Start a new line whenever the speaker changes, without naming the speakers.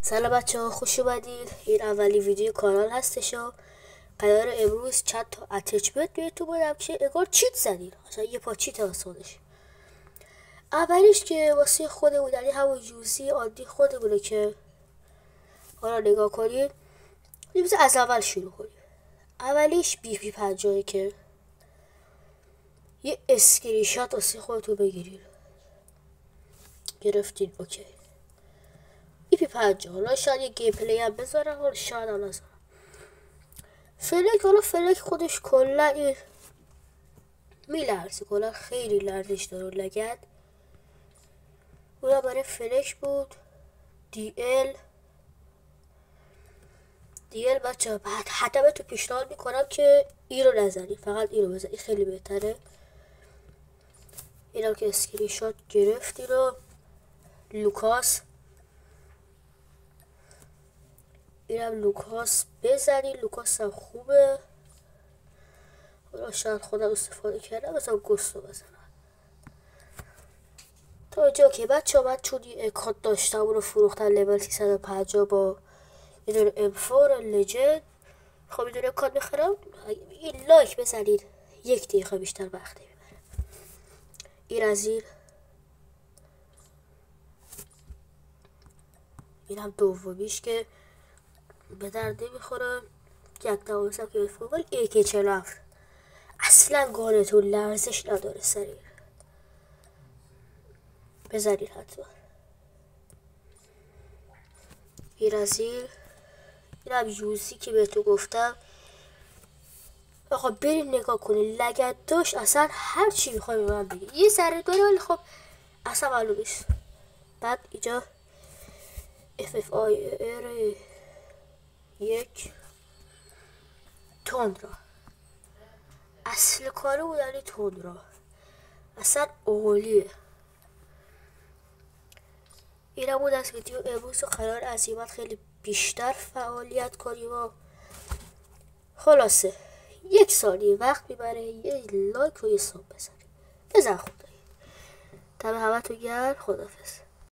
سلام بچه ها، خوش اومدید. این اولی ویدیو کانال هستش و قرار امروز چند تا اتچمنت بهتون بدم که انگار چیت زدین، اصلا یه پا چیت واسه خودش. اولیش که واسه خودمون، یعنی همون یوزی عادی خودمونه که حالا نگاه کنید. میشه از اول شروع کنیم. اولیش بی پی 50 که یه اسکرین شات واسه خودتون بگیرید. گرفتین؟ اوکی. بی پی 50 حالا شاید یه گیم پلی هم بذارم، حالا شاید هم نذارم. فلک، حالا فلک خودش کلا این میلرزه، کلا خیلی لرزش داره لگد. اونم برای فلک بود. دی ال بچه بعد حتما تو پیشنهاد میکنم که این رو نزنید، فقط این رو بزنید، خیلی بهتره. اینم که اسکرین شات گرفتی رو لوکاس بزنید. لوکاس هم خوبه، حالا شاید خودم استفاده کردم، مثلا گستو بزنم تا اینجا که بچه ها. من چون یه اکانت داشتم اون رو فروختن لول 350 با یه دونه M4 لجند. خب یه دونه اکانت میخرم، این لایک بزنید، 1 دقیقه بیشتر وقت نمیبره. این از این هم دومیش که به درد نمیخوره. یک دوازم که بفرم، ولی AK 47 اصلا گانتون لرزش نداره، سریع بزنید حتما. این از این هم یوزی که بهتون گفتم. آقا بریم نگاه کنید، لگد داشت، اصلا هر چی میخوای به من بگی یه ذره داره، ولی خب اصلا معلوم نیست. بعد اینجا FFIR 1 تندرا، اصل کاره بود، یعنی تندرا اصلا اولیه. این بود از ویدیو امروز و قرار عزیمت خیلی بیشتر فعالیت کنیم و خلاصه 1 ثانیه وقت میبره. یه لایک و یه ساب بزنید. بزن خدایی. دم همه تو گرم. خداحافظ.